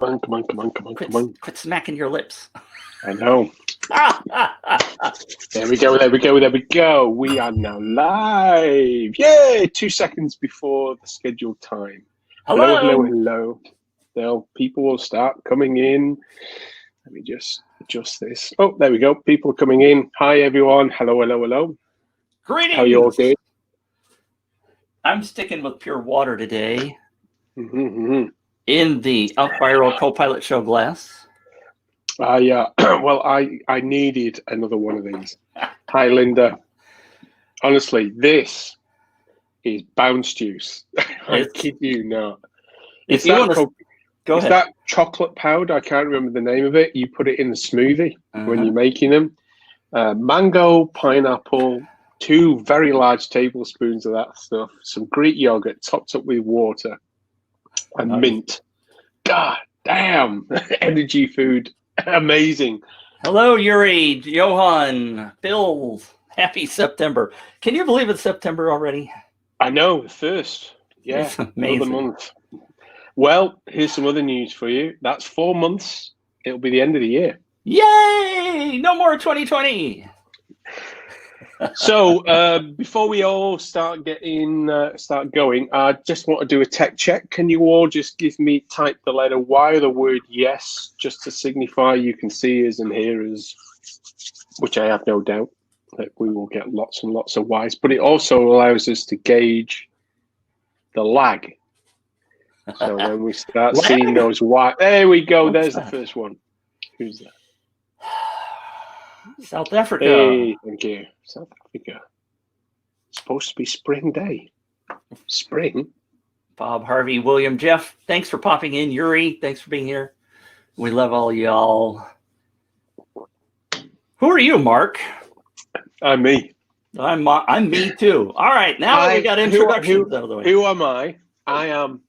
Come on. Quit smacking your lips. I know. There we go. We are now live. Yay! 2 seconds before the scheduled time. Hello. Now people will start coming in. Let me just adjust this. Oh, there we go. People are coming in. Hi, everyone. Hello. Greetings. How you all doing? I'm sticking with pure water today. Mm-hmm. In the UpViral co-pilot show glass. Yeah. Well, I needed another one of these. Hi, Linda. Honestly, this is bounce juice. I kid you not. If you want to go ahead. That chocolate powder. I can't remember the name of it. You put it in the smoothie when you're making them. Mango, pineapple, 2 very large tablespoons of that stuff. Some Greek yogurt topped up with water and mint. God damn. Energy food. Amazing. Hello, Yuri, Johan, Bill. Happy September. Can you believe it's September already? I know, the first. Yeah, it's amazing. Another month. Well, here's some other news for you. That's 4 months. It'll be the end of the year. Yay! No more 2020. So before we all start going, I just want to do a tech check. Can you all just type the letter Y or the word yes, just to signify you can see us and hear us, which I have no doubt that we will get lots and lots of Ys, but it also allows us to gauge the lag. So when we start seeing those Y, there we go. There's the first one. Who's that? South Africa. Hey, thank you. South Africa. It's supposed to be spring day. Spring. Bob, Harvey, William, Jeff, thanks for popping in. Yuri, thanks for being here. We love all y'all. Who are you, Mark? I'm me. I'm me too. All right, now that we got introductions out of the way. Who am I? I am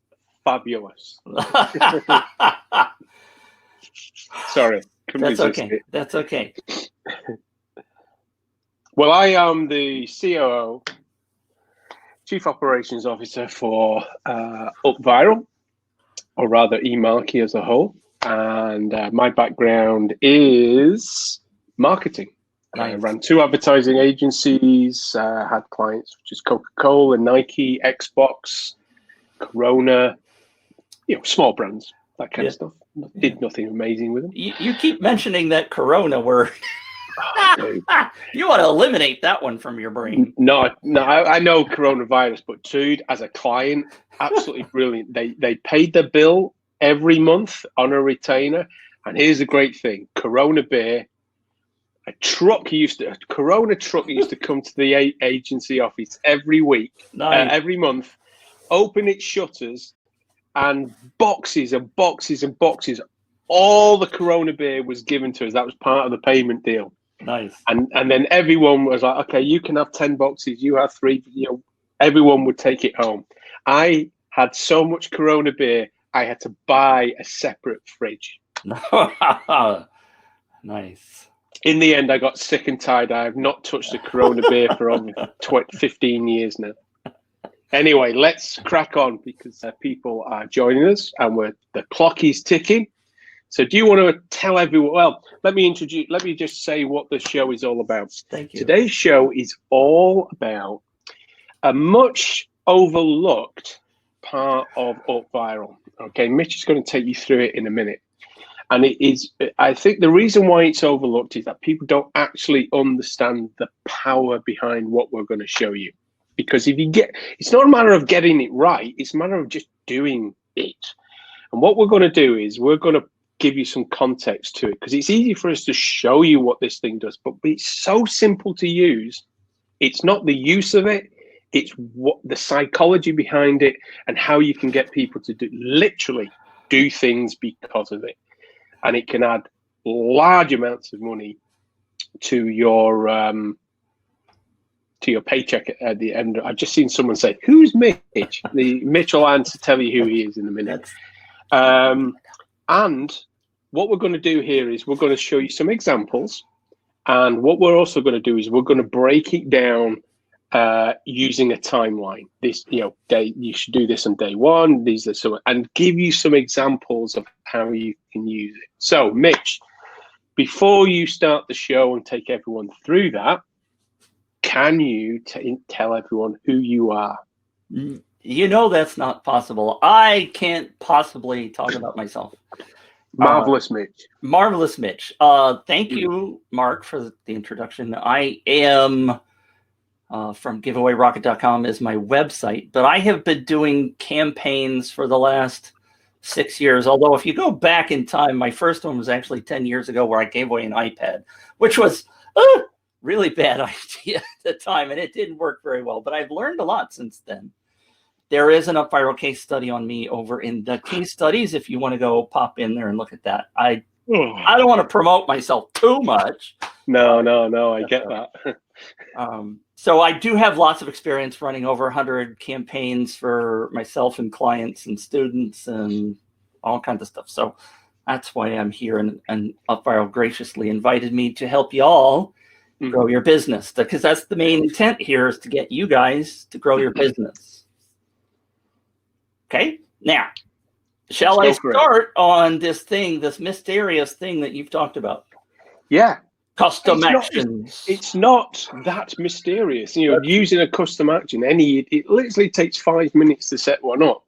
fabulous. Sorry. That's okay. Well, I am the COO, Chief Operations Officer for UpViral, or rather eMarky as a whole. And my background is marketing. Nice. I ran 2 advertising agencies, had clients such as Coca-Cola, Nike, Xbox, Corona, small brands, that kind of stuff. Did nothing amazing with them. You keep mentioning that Corona word. You want to eliminate that one from your brain. No, I know coronavirus, but dude, as a client, absolutely brilliant. They paid the bill every month on a retainer. And here's the great thing: Corona beer, a Corona truck used to come to the agency office every week, every month, open its shutters, and boxes and boxes and boxes. All the Corona beer was given to us. That was part of the payment deal. Nice. And then everyone was like, okay, you can have 10 boxes, you have 3. Everyone would take it home. I had so much Corona beer, I had to buy a separate fridge. Nice. In the end, I got sick and tired. I have not touched a Corona beer for over 15 years now. Anyway, let's crack on because people are joining us and the clock is ticking. So do you want to tell everyone? Well, let me just say what the show is all about. Thank you. Today's show is all about a much overlooked part of UpViral. Okay, Mitch is going to take you through it in a minute. And I think the reason why it's overlooked is that people don't actually understand the power behind what we're going to show you. Because it's not a matter of getting it right, it's a matter of just doing it. And what we're going to do is we're going to give you some context to it, because it's easy for us to show you what this thing does, but it's so simple to use. It's not the use of it, it's what the psychology behind it and how you can get people to literally do things because of it. And it can add large amounts of money to your paycheck at the end. I've just seen someone say, "Who's Mitch?" Mitch will answer, tell you who he is in a minute. And what we're going to do here is we're going to show you some examples. And what we're also going to do is we're going to break it down using a timeline. This, you should do this on day one. These are some, and give you some examples of how you can use it. So, Mitch, before you start the show and take everyone through that, can you tell everyone who you are? That's not possible. I can't possibly talk about myself. Marvelous Mitch. Marvelous Mitch. Thank you, Mark, for the introduction. I am from giveawayrocket.com is my website, but I have been doing campaigns for the last 6 years. Although if you go back in time, my first one was actually 10 years ago where I gave away an iPad, which was a really bad idea at the time, and it didn't work very well. But I've learned a lot since then. There is an UpViral case study on me over in the case studies if you want to go pop in there and look at that. I don't want to promote myself too much. No, I get that. So I do have lots of experience running over 100 campaigns for myself and clients and students and all kinds of stuff. So that's why I'm here, and UpViral graciously invited me to help you all grow your business, because that's the main intent here, is to get you guys to grow your business. Okay, now, shall I start on this mysterious thing that you've talked about? Yeah. Custom actions. It's not that mysterious. Using a custom action, it literally takes 5 minutes to set one up.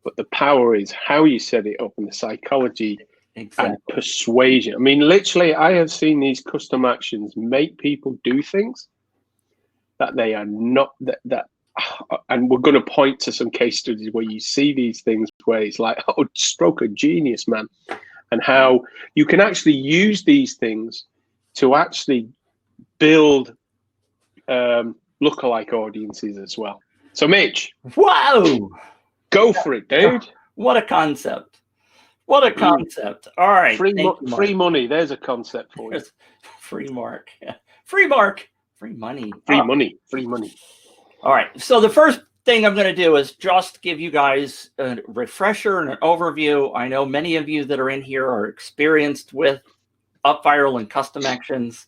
But the power is how you set it up and the psychology and persuasion. I mean, literally, I have seen these custom actions make people do things that they are not, and we're going to point to some case studies where you see these things where it's like, oh, stroke of genius, man. And how you can actually use these things to actually build lookalike audiences as well. So, Mitch. Wow. Go for it, dude. What a concept. What a concept. All right. Free money. There's a concept for you. Free Mark. Free Mark. Free money. Free money. Free money. All right. So the first thing I'm going to do is just give you guys a refresher and an overview. I know many of you that are in here are experienced with UpViral and custom actions,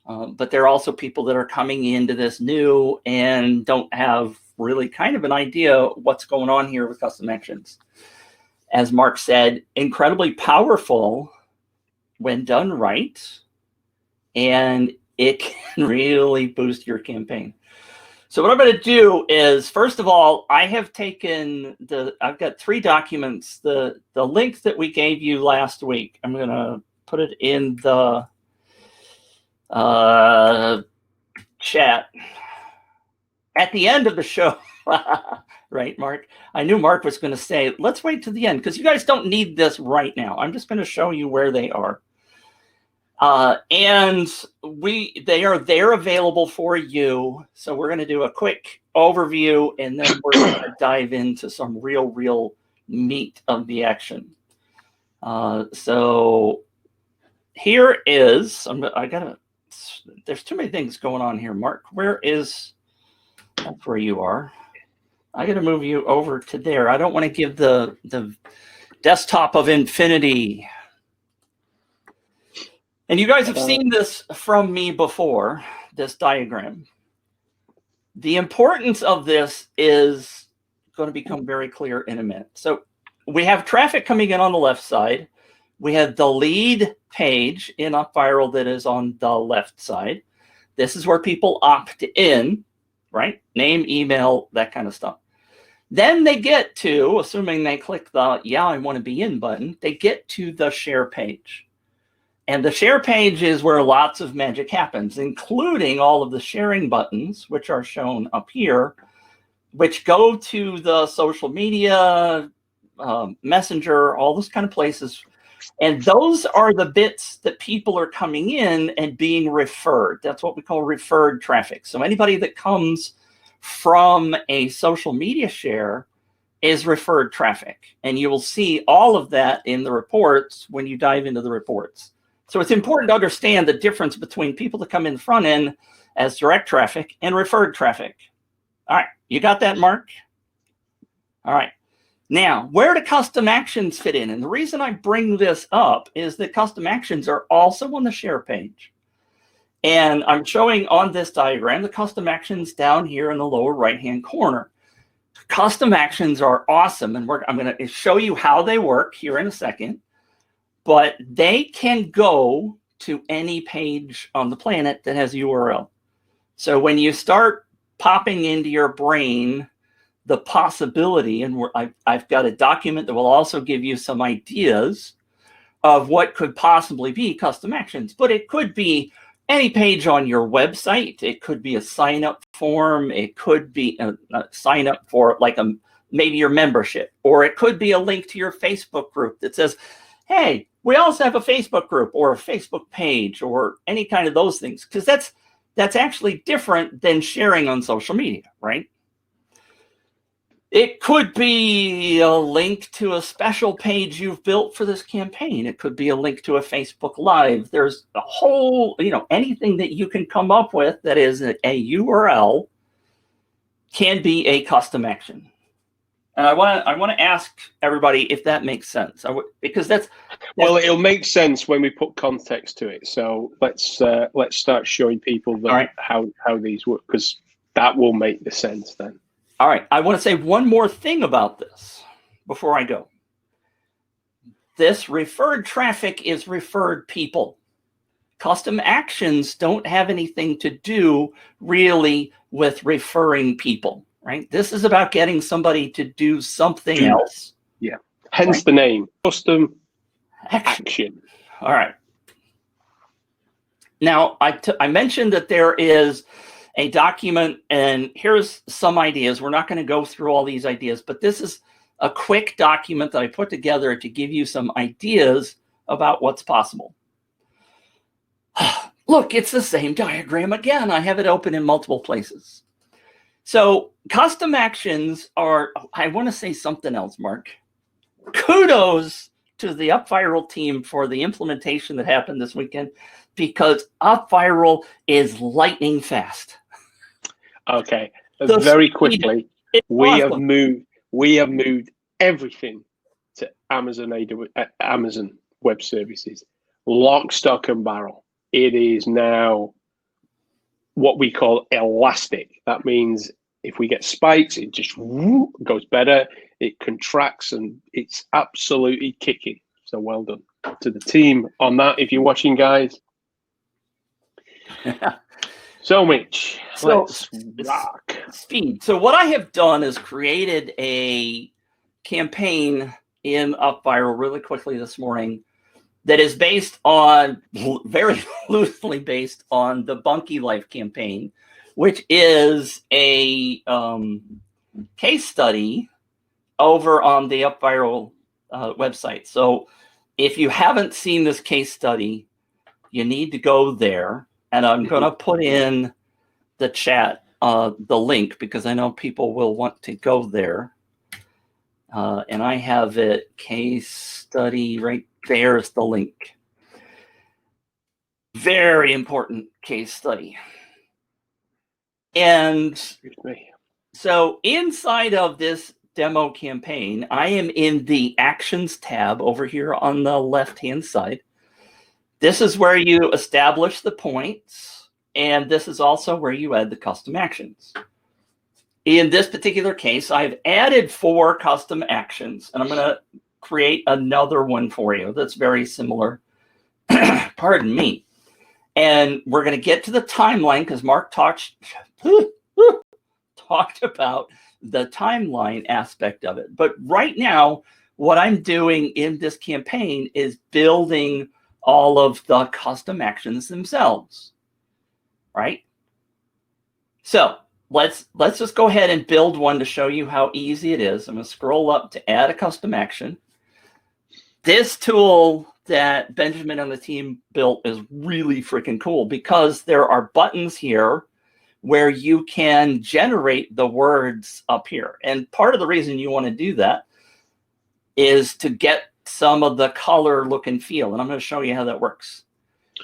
but there are also people that are coming into this new and don't have really kind of an idea what's going on here with custom actions. As Mark said, incredibly powerful when done right, and it can really boost your campaign. So what I'm going to do is, first of all, I've got 3 documents. The link that we gave you last week, I'm going to put it in the chat at the end of the show. Right, Mark? I knew Mark was going to say, let's wait to the end, because you guys don't need this right now. I'm just going to show you where they are. And they are there available for you. So we're going to do a quick overview, and then we're going to dive into some real meat of the action. So here is, there's too many things going on here, Mark. That's where you are. I got to move you over to there. I don't want to give the desktop of infinity. And you guys have seen this from me before, this diagram. The importance of this is going to become very clear in a minute. So we have traffic coming in on the left side. We have the lead page in UpViral that is on the left side. This is where people opt in, right? Name, email, that kind of stuff. Then they get to, assuming they click the "Yeah, I want to be in" button, they get to the share page. And the share page is where lots of magic happens, including all of the sharing buttons, which are shown up here, which go to the social media, Messenger, all those kind of places. And those are the bits that people are coming in and being referred. That's what we call referred traffic. So anybody that comes from a social media share is referred traffic. And you will see all of that in the reports when you dive into the reports. So it's important to understand the difference between people that come in front end as direct traffic and referred traffic. All right, you got that, Mark? All right. Now, where do custom actions fit in? And the reason I bring this up is that custom actions are also on the share page. And I'm showing on this diagram the custom actions down here in the lower right-hand corner. Custom actions are awesome, and I'm going to show you how they work here in a second. But they can go to any page on the planet that has a URL. So when you start popping into your brain the possibility, and I've got a document that will also give you some ideas of what could possibly be custom actions, but it could be any page on your website. It could be a sign-up form. It could be a sign-up for like maybe your membership, or it could be a link to your Facebook group that says, hey, we also have a Facebook group or a Facebook page or any kind of those things, because that's actually different than sharing on social media, right? It could be a link to a special page you've built for this campaign. It could be a link to a Facebook Live. There's a whole, anything that you can come up with that is a URL can be a custom action. And I want to ask everybody if that makes sense, because that's well, it'll make sense when we put context to it. So let's start showing people how these work, because that will make the sense then. All right, I want to say one more thing about this before I go. This referred traffic is referred people. Custom actions don't have anything to do really with referring people, right? This is about getting somebody to do something else. Yeah, hence the name, custom action. All right. Now, I mentioned that there is a document, and here's some ideas. We're not going to go through all these ideas, but this is a quick document that I put together to give you some ideas about what's possible. Look, it's the same diagram again. I have it open in multiple places. So custom actions are, I want to say something else, Mark. Kudos to the UpViral team for the implementation that happened this weekend, because UpViral is lightning fast. Okay, very quickly, we have moved everything to Amazon Web Services, lock, stock, and barrel. It is now what we call elastic. That means if we get spikes, it just goes better. It contracts, and it's absolutely kicking. So well done to the team on that. If you're watching, guys. So Mitch, let's rock. Speed. So what I have done is created a campaign in UpViral really quickly this morning that is based on, very loosely based on the Bunky Life campaign, which is a case study over on the UpViral website. So if you haven't seen this case study, you need to go there. And I'm going to put in the chat the link, because I know people will want to go there. And I have it, case study, right there's the link. Very important case study. And so inside of this demo campaign, I am in the Actions tab over here on the left-hand side. This is where you establish the points, and this is also where you add the custom actions. In this particular case, I've added 4 custom actions, and I'm going to create another one for you that's very similar. Pardon me. And we're going to get to the timeline, because Mark talked about the timeline aspect of it. But right now, what I'm doing in this campaign is building all of the custom actions themselves, right? So let's just go ahead and build one to show you how easy it is. I'm going to scroll up to add a custom action. This tool that Benjamin and the team built is really freaking cool, because there are buttons here where you can generate the words up here. And part of the reason you want to do that is to get some of the color, look, and feel. And I'm going to show you how that works.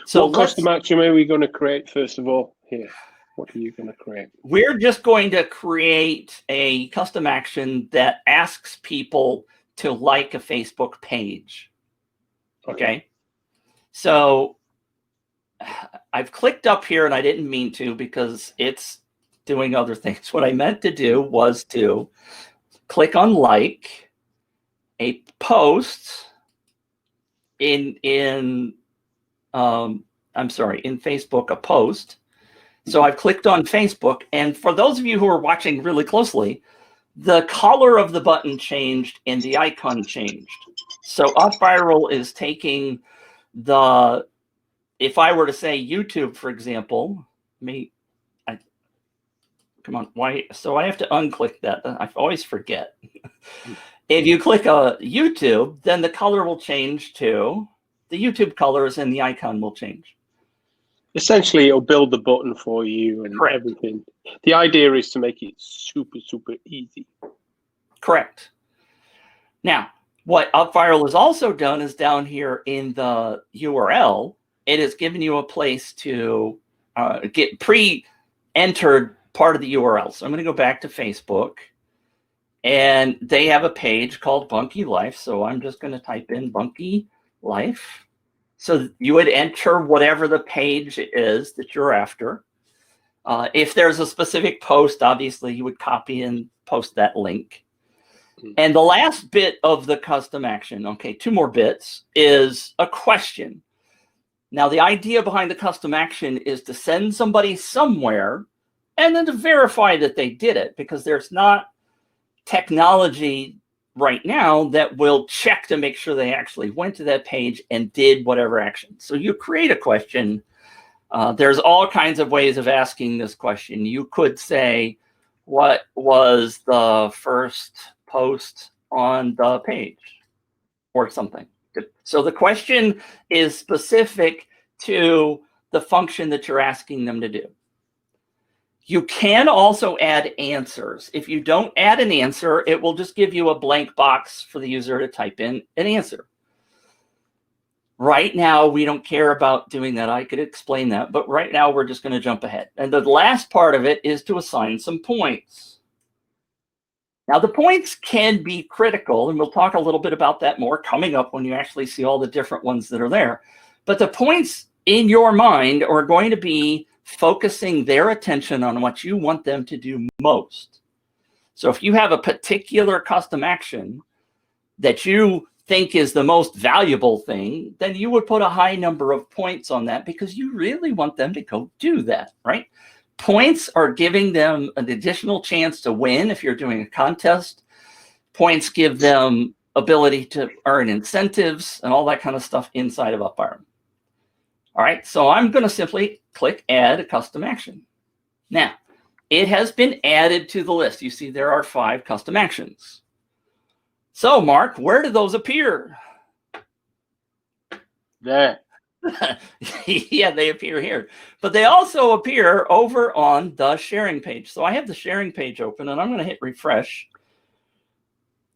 So what custom action are we going to create first of all here? What are you going to create? We're just going to create a custom action that asks people to like a Facebook page. Okay. So I've clicked up here and I didn't mean to because it's doing other things. What I meant to do was to click on like a post in Facebook, a post. So I've clicked on Facebook, and for those of you who are watching really closely, the color of the button changed and the icon changed. So UpViral is taking the, if I were to say YouTube, for example, come on, why? So I have to unclick that. I always forget. If you click YouTube, then the color will change to the YouTube colors and the icon will change. Essentially, it'll build the button for you and Correct. everything. The idea is to make it super, super easy. Correct. Now, what UpViral has also done is down here in the URL, it has given you a place to get pre-entered part of the URL. So I'm going to go back to Facebook, and they have a page called Bunky Life. So I'm just going to type in Bunky Life. So you would enter whatever the page is that you're after. If there's a specific post, obviously you would copy and post that link. And the last bit of the custom action, okay, 2 more bits, is a question. Now, the idea behind the custom action is to send somebody somewhere and then to verify that they did it, because there's not technology right now that will check to make sure they actually went to that page and did whatever action. So you create a question. There's all kinds of ways of asking this question. You could say, what was the first post on the page, or something. So the question is specific to the function that you're asking them to do. You can also add answers. If you don't add an answer, it will just give you a blank box for the user to type in an answer. Right now, we don't care about doing that. I could explain that, but right now we're just going to jump ahead. And the last part of it is to assign some points. Now, the points can be critical, and we'll talk a little bit about that more coming up when you actually see all the different ones that are there. But the points in your mind are going to be focusing their attention on what you want them to do most. So if you have a particular custom action that you think is the most valuable thing, then you would put a high number of points on that because you really want them to go do that, right? Points are giving them an additional chance to win if you're doing a contest. Points give them ability to earn incentives and all that kind of stuff inside of UpViral. All right, so I'm going to simply click Add a Custom Action. Now, it has been added to the list. You see there are 5 custom actions. So, Mark, where do those appear? There. Yeah, they appear here. But they also appear over on the sharing page. So I have the sharing page open, and I'm going to hit refresh.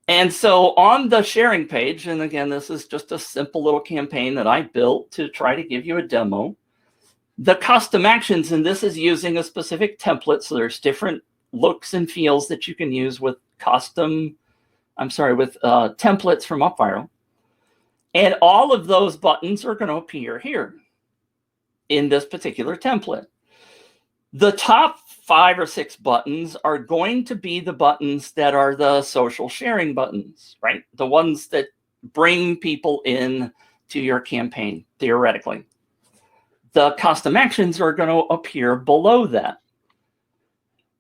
And so on the sharing page, and again, this is just a simple little campaign that I built to try to give you a demo. The custom actions, and this is using a specific template. So there's different looks and feels that you can use with templates from UpViral. And all of those buttons are going to appear here in this particular template. The top 5 or 6 buttons are going to be the buttons that are the social sharing buttons, right? The ones that bring people in to your campaign, theoretically. The custom actions are going to appear below that.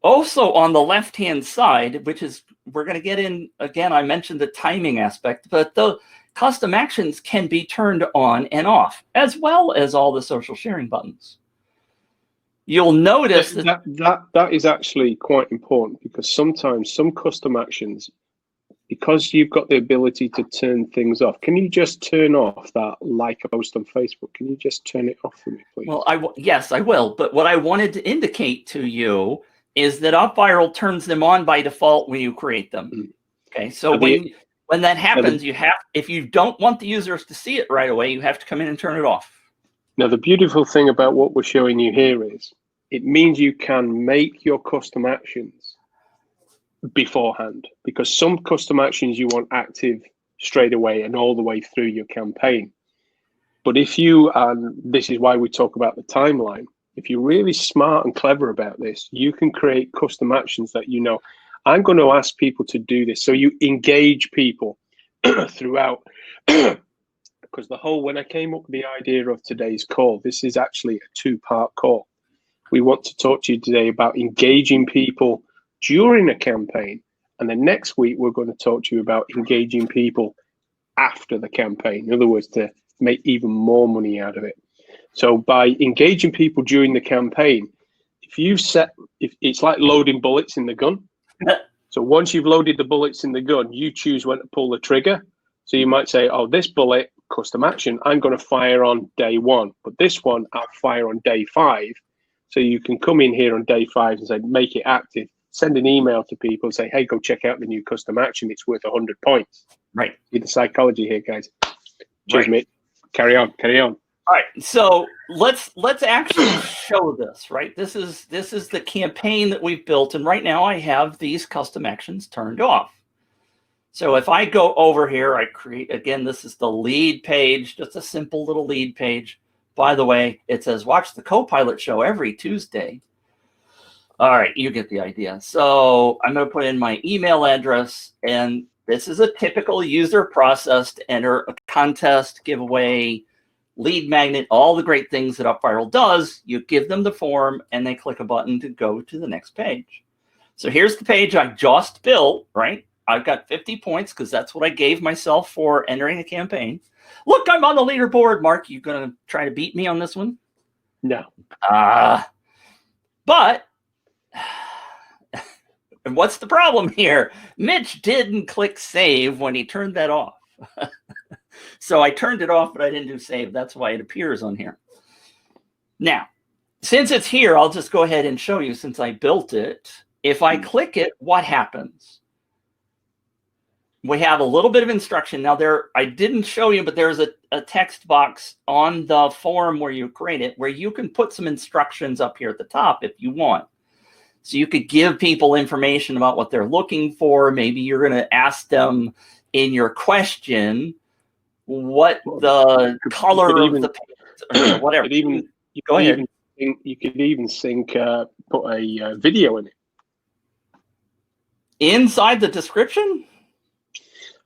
Also on the left-hand side, which is, we're going to get in, again, I mentioned the timing aspect, but the custom actions can be turned on and off, as well as all the social sharing buttons. You'll notice that is actually quite important, because sometimes some custom actions, because you've got the ability to turn things off, can you just turn off that like a post on Facebook? Can you just turn it off for me, please? Well, yes, I will. But what I wanted to indicate to you is that UpViral turns them on by default when you create them. Okay, so when that happens, if you don't want the users to see it right away, you have to come in and turn it off. Now, the beautiful thing about what we're showing you here is it means you can make your custom actions beforehand, because some custom actions you want active straight away and all the way through your campaign. But if you, and this is why we talk about the timeline, if you're really smart and clever about this, you can create custom actions that you know, I'm going to ask people to do this. So you engage people throughout. Because when I came up with the idea of today's call, this is actually a two-part call. We want to talk to you today about engaging people during a campaign. And then next week, we're going to talk to you about engaging people after the campaign. In other words, to make even more money out of it. So by engaging people during the campaign, if it's like loading bullets in the gun. So once you've loaded the bullets in the gun, you choose when to pull the trigger. So you might say, oh, this bullet, custom action, I'm going to fire on day 1, but this one I'll fire on day 5. So you can come in here on day 5 and say, make it active. Send an email to people and say, hey, go check out the new custom action. It's worth 100 points. Right. See the psychology here, guys. Cheers, right. mate. Carry on. All right. So let's actually show this, right? This is the campaign that we've built. And right now I have these custom actions turned off. So if I go over here, I create, again, this is the lead page, just a simple little lead page. By the way, it says, watch the Copilot show every Tuesday. All right, you get the idea. So I'm going to put in my email address, and this is a typical user process to enter a contest, giveaway, lead magnet, all the great things that UpViral does. You give them the form, and they click a button to go to the next page. So here's the page I just built, right? I've got 50 points because that's what I gave myself for entering a campaign. Look, I'm on the leaderboard. Mark, you going to try to beat me on this one? No. But and what's the problem here? Mitch didn't click save when he turned that off. So I turned it off, but I didn't do save. That's why it appears on here. Now, since it's here, I'll just go ahead and show you since I built it. If I click it, what happens? We have a little bit of instruction. Now I didn't show you, but there's a text box on the form where you create it, where you can put some instructions up here at the top if you want. So you could give people information about what they're looking for. Maybe you're going to ask them in your question what the color of the page, or whatever. Go ahead. You could even put a video in it. Inside the description?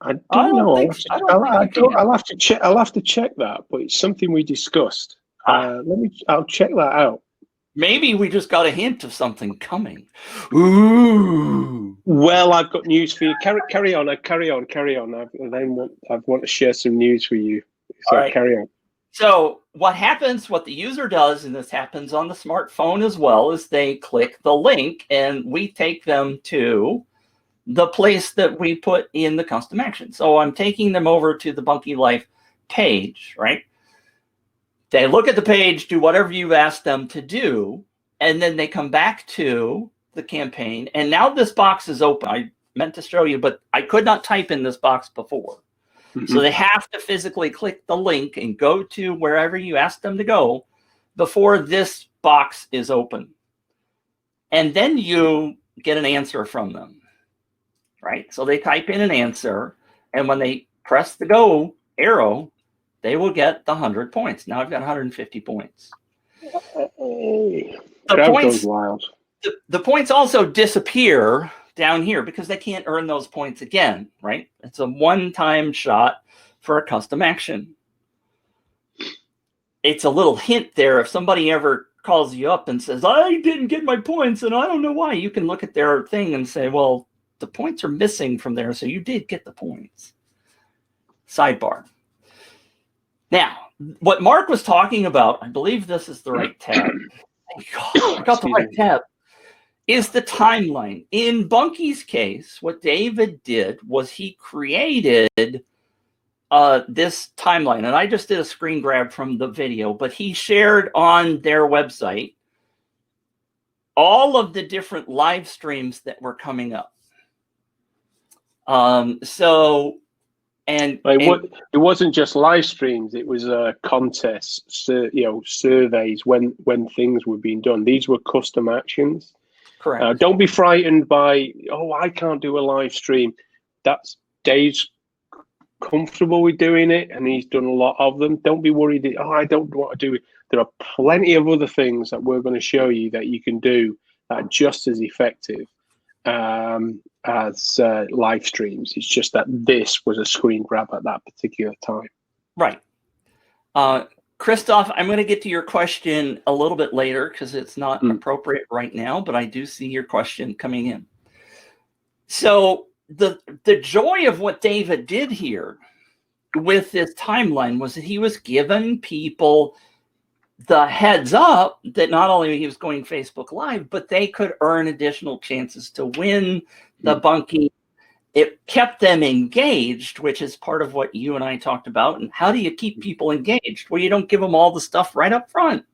I don't know. I'll have to check. I'll have to check that, but it's something we discussed. I'll check that out. Maybe we just got a hint of something coming. Ooh. Well, I've got news for you. Carry on. I want to share some news for you. So right. Carry on. So what the user does, and this happens on the smartphone as well, is they click the link and we take them to the place that we put in the custom action. So I'm taking them over to the Bunky Life page, right? They look at the page, do whatever you've asked them to do, and then they come back to the campaign. And now this box is open. I meant to show you, but I could not type in this box before. Mm-hmm. So they have to physically click the link and go to wherever you asked them to go before this box is open. And then you get an answer from them. Right? So they type in an answer, and when they press the go arrow, they will get the 100 points. Now I've got 150 points. The points also disappear down here because they can't earn those points again, right? It's a one-time shot for a custom action. It's a little hint there. If somebody ever calls you up and says, I didn't get my points and I don't know why, you can look at their thing and say, well, the points are missing from there, so you did get the points. Sidebar. Now, what Mark was talking about, I believe this is the right tab. I got the right tab. Is the timeline. In Bunky's case, what David did was he created this timeline, and I just did a screen grab from the video, but he shared on their website all of the different live streams that were coming up. It wasn't just live streams, it was contests, surveys when things were being done. These were custom actions. Correct. Don't be frightened by, I can't do a live stream. That's Dave's comfortable with doing it, and he's done a lot of them, don't be worried that, I don't want to do it. There are plenty of other things that we're going to show you that you can do that are just as effective as live streams. It's just that this was a screen grab at that particular time. Right. Christoph, I'm going to get to your question a little bit later because it's not appropriate right now, but I do see your question coming in. So the joy of what David did here with this timeline was that he was giving people the heads up that not only he was going Facebook Live, but they could earn additional chances to win the bunkie. It kept them engaged, which is part of what you and I talked about. And how do you keep people engaged? Well, you don't give them all the stuff right up front.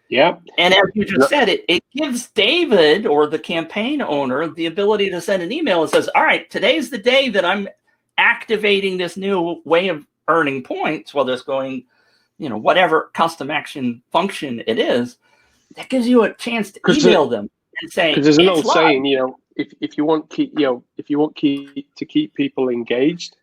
Yeah. And as you just said, it gives David or the campaign owner the ability to send an email that says, all right, today's the day that I'm activating this new way of earning points, whether it's going, whatever custom action function it is. That gives you a chance to email them and say, because there's an old saying, if you want to keep people engaged,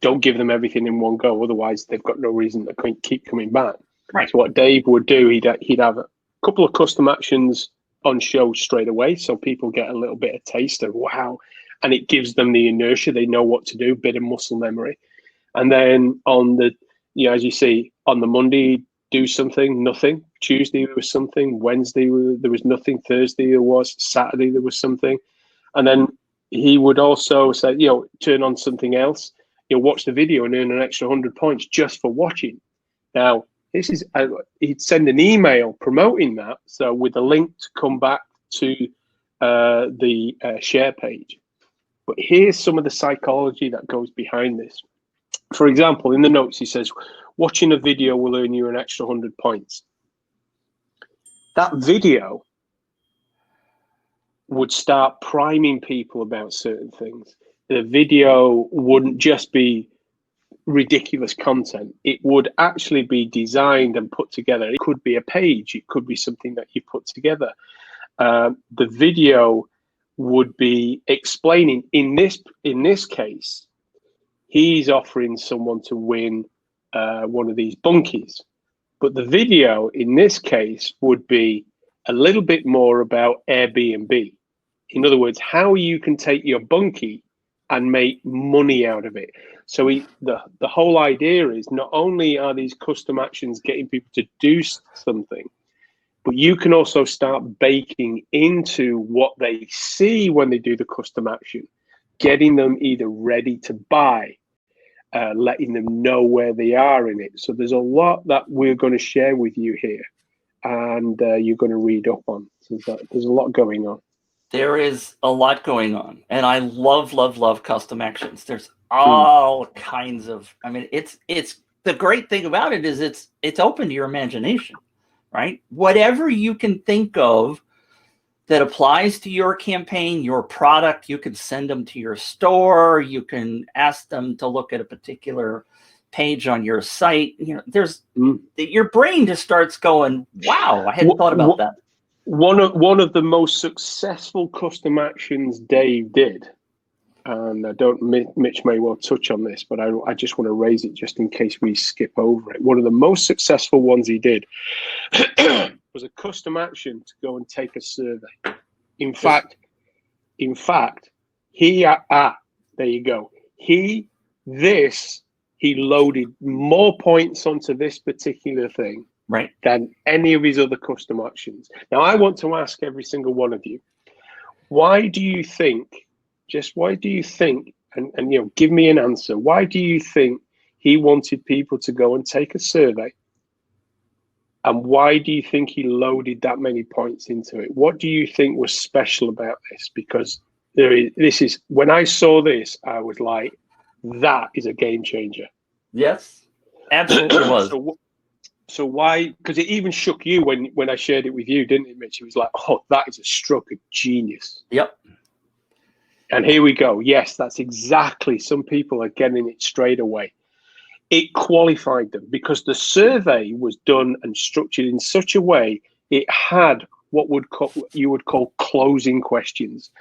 don't give them everything in one go. Otherwise, they've got no reason to keep coming back. Right. So what Dave would do, he'd have a couple of custom actions on show straight away, so people get a little bit of taste of wow, and it gives them the inertia. They know what to do, bit of muscle memory. And then on the, as you see, on the Monday, do something, nothing. Tuesday there was something. Wednesday there was nothing. Thursday there was. Saturday there was something. And then he would also say, turn on something else. Watch the video and earn an extra 100 points just for watching. Now, this is he'd send an email promoting that, so with a link to come back to the share page. But here's some of the psychology that goes behind this. For example, in the notes he says, watching a video will earn you an extra 100 points. That video would start priming people about certain things. The video wouldn't just be ridiculous content. It would actually be designed and put together. It could be a page. It could be something that you put together. The video would be explaining. In this case, he's offering someone to win one of these bunkies. But the video in this case would be a little bit more about Airbnb. In other words, how you can take your bunkie and make money out of it. So the whole idea is not only are these custom actions getting people to do something, but you can also start baking into what they see when they do the custom action, getting them either ready to buy, letting them know where they are in it. So there's a lot that we're going to share with you here, and you're going to read up on. So there's a lot going on. There is a lot going on, and I love custom actions. There's all kinds of. I mean, it's the great thing about it is it's open to your imagination, right? Whatever you can think of that applies to your campaign, your product, you can send them to your store. You can ask them to look at a particular page on your site. There's your brain just starts going, wow, I hadn't thought about that. One of the most successful custom actions Dave did, and Mitch may well touch on this, but I just want to raise it just in case we skip over it. One of the most successful ones he did was a custom action to go and take a survey. In fact, he there you go. He loaded more points onto this particular thing, right, than any of his other custom actions. Now, I want to ask every single one of you, why do you think, and give me an answer, why do you think he wanted people to go and take a survey? And why do you think he loaded that many points into it? What do you think was special about this? Because when I saw this, I was like, that is a game changer. Yes, absolutely was. So why? Because it even shook you when I shared it with you, didn't it, Mitch? It was like, oh, that is a stroke of genius. Yep. And here we go. Yes, that's exactly. Some people are getting it straight away. It qualified them because the survey was done and structured in such a way it had what you would call closing questions.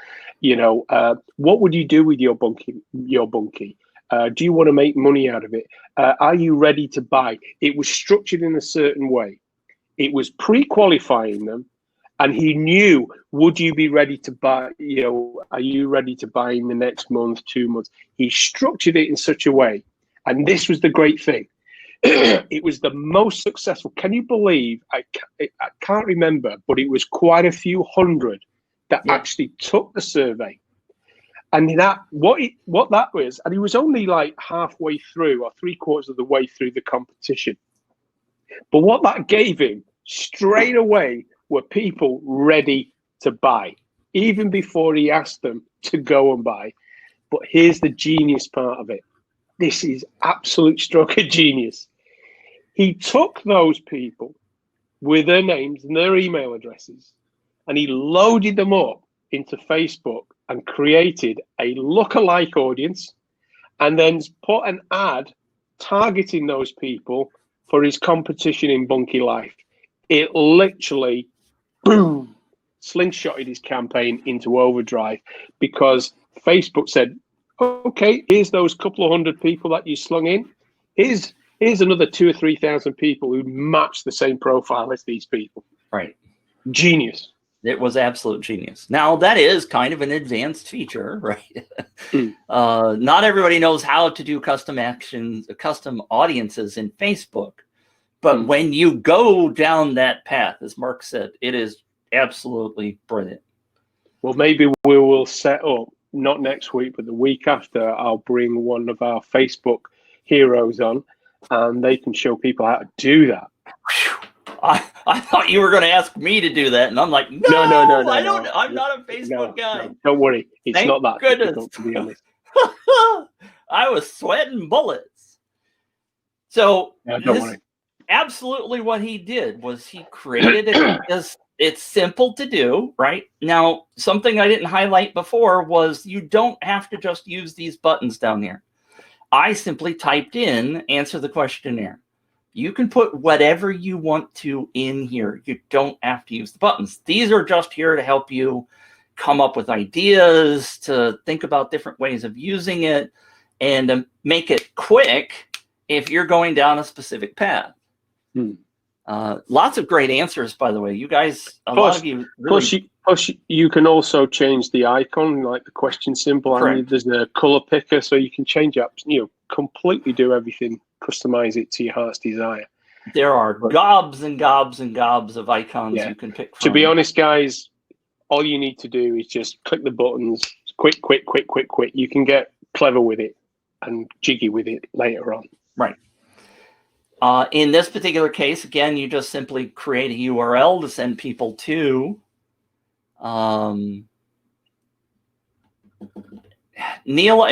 What would you do with your bunkie? Do you want to make money out of it? Are you ready to buy? It was structured in a certain way. It was pre-qualifying them, and he knew, would you be ready to buy? Are you ready to buy in the next month, 2 months? He structured it in such a way, and this was the great thing. It was the most successful. Can you believe? I can't remember, but it was quite a few hundred that actually took the survey. And what that was, and he was only like halfway through or 3/4 of the way through the competition. But what that gave him straight away were people ready to buy, even before he asked them to go and buy. But here's the genius part of it. This is absolute stroke of genius. He took those people with their names and their email addresses, and he loaded them up into Facebook and created a lookalike audience, and then put an ad targeting those people for his competition in Bunky Life. It literally, boom, slingshotted his campaign into overdrive, because Facebook said, okay, here's those couple of hundred people that you slung in. Here's another 2,000 or 3,000 people who match the same profile as these people. Right. Genius. It was absolute genius. Now, that is kind of an advanced feature, right? Not everybody knows how to do custom audiences in Facebook. But when you go down that path, as Mark said, it is absolutely brilliant. Well, maybe we will set up, not next week, but the week after, I'll bring one of our Facebook heroes on, and they can show people how to do that. I thought you were going to ask me to do that, and I'm like, no, I don't. I'm not a Facebook guy. No, don't worry, it's Thank not that goodness. difficult, to be honest. I was sweating bullets. So don't worry. Absolutely, what he did was he created it because it's simple to do. Right now, something I didn't highlight before was you don't have to just use these buttons down here. I simply typed in answer the questionnaire. You can put whatever you want to in here. You don't have to use the buttons. These are just here to help you come up with ideas, to think about different ways of using it, and to make it quick if you're going down a specific path. Lots of great answers, by the way. You guys, lot of you. Really... Plus, you can also change the icon, like the question symbol. And there's a color picker, so you can change up. Completely do everything. Customize it to your heart's desire. There are gobs and gobs and gobs of icons you can pick from. To be honest, guys, all you need to do is just click the buttons. Quick. You can get clever with it and jiggy with it later on. Right. In this particular case, again, you just simply create a URL to send people to. Neil,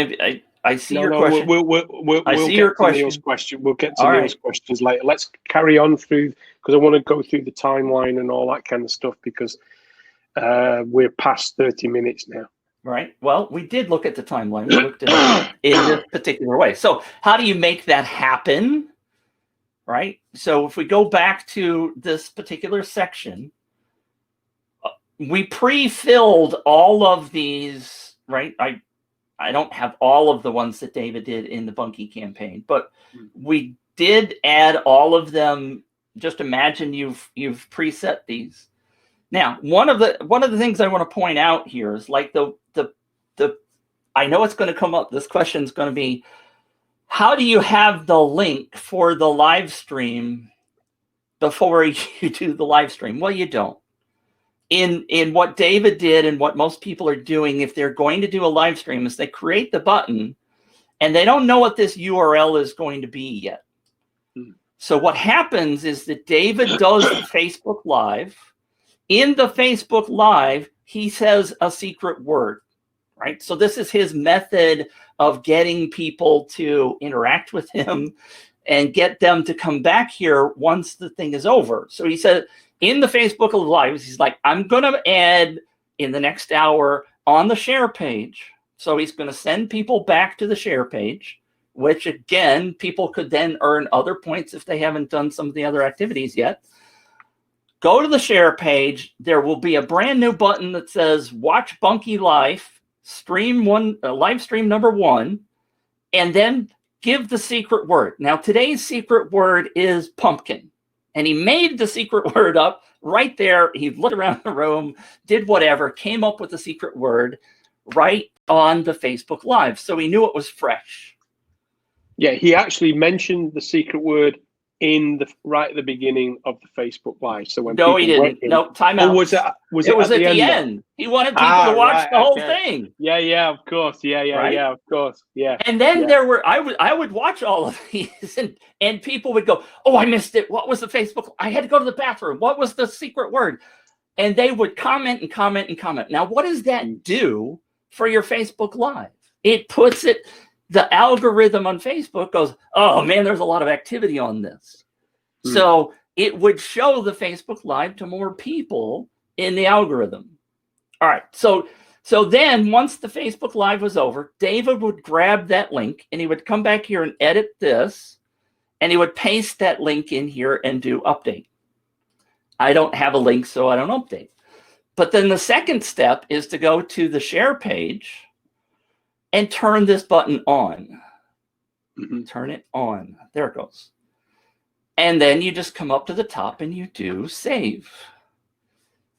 I see your question. We'll see your question. Neil's question. We'll get to Neil's questions later. Let's carry on through, because I want to go through the timeline and all that kind of stuff, because we're past 30 minutes now. Right. Well, we did look at the timeline. We looked at it in this particular way. So how do you make that happen? Right. So if we go back to this particular section, we pre-filled all of these, right? I don't have all of the ones that David did in the Bunky campaign, but we did add all of them. Just imagine you've preset these. Now, one of the things I want to point out here is, like, the I know it's going to come up. This question is going to be, how do you have the link for the live stream before you do the live stream? Well, you don't. In what David did and what most people are doing, if they're going to do a live stream, is they create the button and they don't know what this URL is going to be yet. So what happens is that David does the Facebook Live. In the Facebook Live, he says a secret word, right? So this is his method of getting people to interact with him and get them to come back here once the thing is over. So he said, in the Facebook Live, he's like, I'm going to add in the next hour on the share page. So he's going to send people back to the share page, which, again, people could then earn other points if they haven't done some of the other activities yet. Go to the share page. There will be a brand new button that says Watch Bunky Life, live stream number 1. and then give the secret word. Now, today's secret word is pumpkin. And he made the secret word up right there. He looked around the room, did whatever, came up with the secret word right on the Facebook Live. So he knew it was fresh. Yeah, he actually mentioned the secret word right at the beginning of the Facebook Live. So when he didn't. No, time out. Was it at the end? He wanted people to watch the whole thing. Yeah, of course. Yeah, of course. Yeah. And then I would watch all of these, and people would go, "Oh, I missed it. What was the Facebook? I had to go to the bathroom. What was the secret word?" And they would comment and comment and comment. Now, what does that do for your Facebook Live? It puts it. The algorithm on Facebook goes, "Oh man, there's a lot of activity on this." So it would show the Facebook Live to more people in the algorithm. All right. So then once the Facebook Live was over, David would grab that link and he would come back here and edit this, and he would paste that link in here and do update. I don't have a link, so I don't update. But then the second step is to go to the share page and turn this button on. Turn it on. There it goes. And then you just come up to the top and you do save.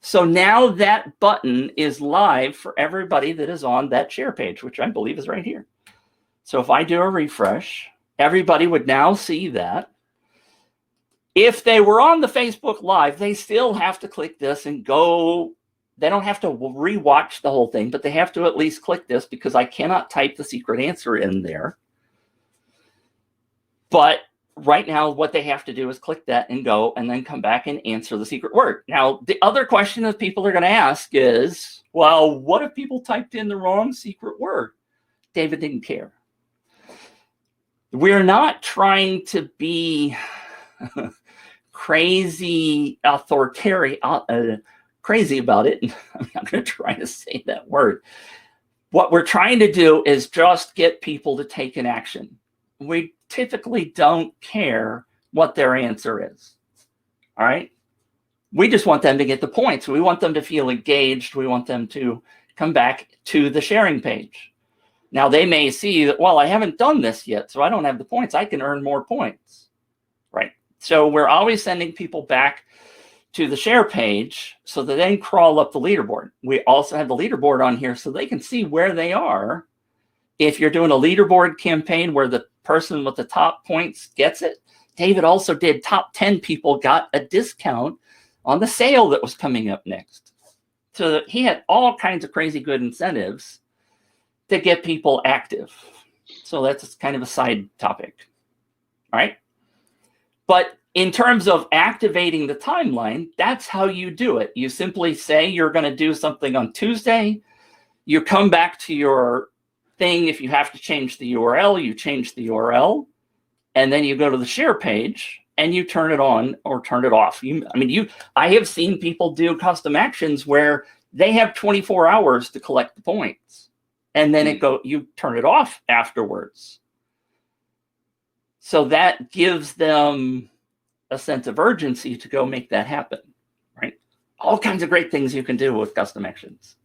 So now that button is live for everybody that is on that share page, which I believe is right here. So if I do a refresh, everybody would now see that. If they were on the Facebook Live, they still have to click this and go. They don't have to rewatch the whole thing, but they have to at least click this because I cannot type the secret answer in there. But right now, what they have to do is click that and go, and then come back and answer the secret word. Now, the other question that people are going to ask is, well, what if people typed in the wrong secret word? David didn't care. We're not trying to be crazy authoritarian, crazy about it. I'm not going to try to say that word. What we're trying to do is just get people to take an action. We typically don't care what their answer is. All right. We just want them to get the points. We want them to feel engaged. We want them to come back to the sharing page. Now they may see that, well, I haven't done this yet, so I don't have the points. I can earn more points. Right. So we're always sending people back to the share page so that they can crawl up the leaderboard. We also have the leaderboard on here so they can see where they are. If you're doing a leaderboard campaign where the person with the top points gets it, David also did top 10 people got a discount on the sale that was coming up next. So he had all kinds of crazy good incentives to get people active. So that's kind of a side topic. All right. But in terms of activating the timeline, that's how you do it. You simply say you're going to do something on Tuesday. You come back to your thing. If you have to change the URL, you change the URL. And then you go to the share page and you turn it on or turn it off. I have seen people do custom actions where they have 24 hours to collect the points. And then you turn it off afterwards. So that gives them a sense of urgency to go make that happen, right? All kinds of great things you can do with custom actions.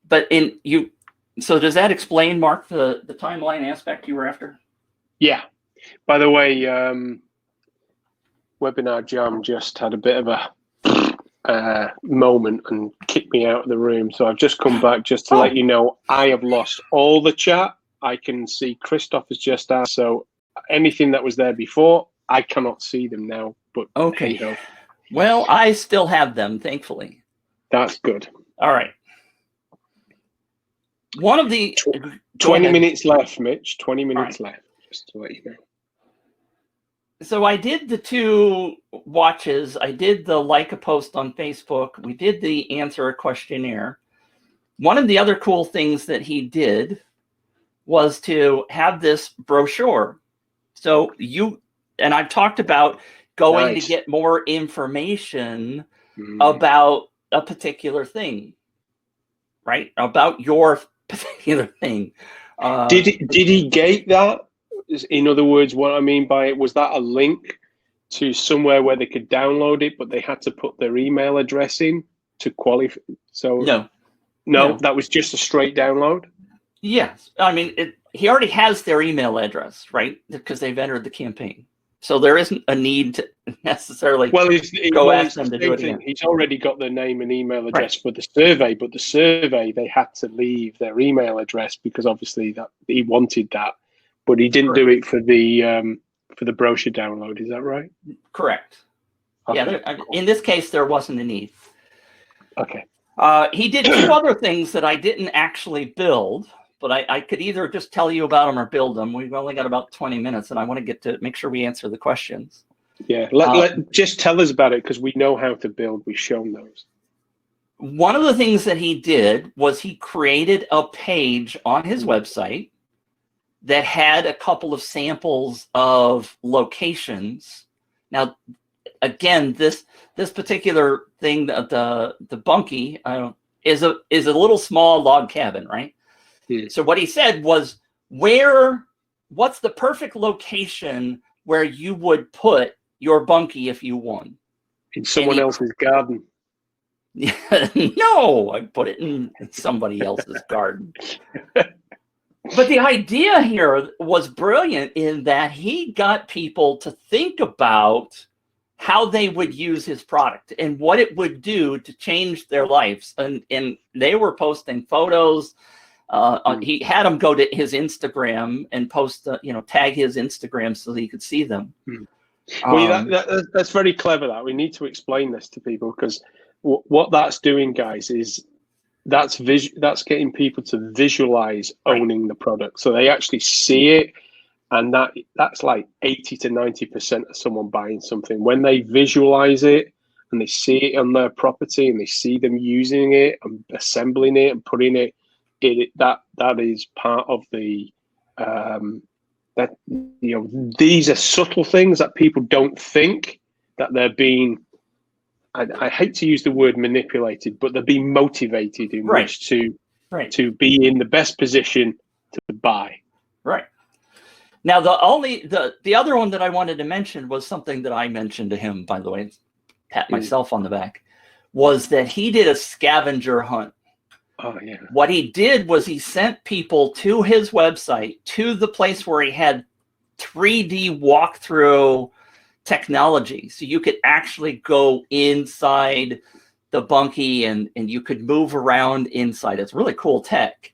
So does that explain, Mark, the timeline aspect you were after? Yeah. By the way, Webinar Jam just had a bit of a moment and kicked me out of the room. So I've just come back just to let you know I have lost all the chat. I can see Christoph has just asked. So anything that was there before, I cannot see them now. But okay. Hey, no. Well, I still have them, thankfully. That's good. All right. One of the 20 minutes left, Mitch. 20 minutes left, just to let you know. So I did the 2 watches. I did the like a post on Facebook. We did the answer a questionnaire. One of the other cool things that he did was to have this brochure. So and I've talked about going to get more information about a particular thing, right? About your particular thing. Did he gate that? In other words, what I mean by it, was that a link to somewhere where they could download it, but they had to put their email address in to qualify? So no, that was just a straight download. Yes, I mean he already has their email address, right? Because they've entered the campaign. So there isn't a need to necessarily go ask them to do it again. He's already got their name and email address Right. for the survey, but the survey, they had to leave their email address because obviously that he wanted that, but he didn't do it for the brochure download. Is that right? Correct. Okay, Yeah. cool. In this case, there wasn't a need. Okay. He did two other things that I didn't actually build, but I could either just tell you about them or build them. We've only got about 20 minutes, and I want to get to make sure we answer the questions. Yeah, just tell us about it because we know how to build. We've shown those. One of the things that he did was he created a page on his website that had a couple of samples of locations. Now, again, this particular thing, the bunkie, is a little small log cabin, right? Yeah. So what he said was, what's the perfect location where you would put your bunkie if you won? In someone else's garden. No, I put it in somebody else's garden. But the idea here was brilliant in that he got people to think about how they would use his product and what it would do to change their lives. And they were posting photos. He had them go to his Instagram and post, tag his Instagram so that he could see them. Well, that's very clever. That we need to explain this to people because what that's doing, guys, is that's getting people to visualize owning the product, so they actually see it, and that's like 80 to 90% of someone buying something when they visualize it and they see it on their property and they see them using it and assembling it and putting it. That is part of the these are subtle things that people don't think that they're being. I hate to use the word manipulated, but they're being motivated in which to be in the best position to buy. Right. Now, the other one that I wanted to mention was something that I mentioned to him, by the way, pat myself on the back, was that he did a scavenger hunt. Oh, yeah. What he did was he sent people to his website, to the place where he had 3D walkthrough technology. So you could actually go inside the bunkie and you could move around inside. It's really cool tech.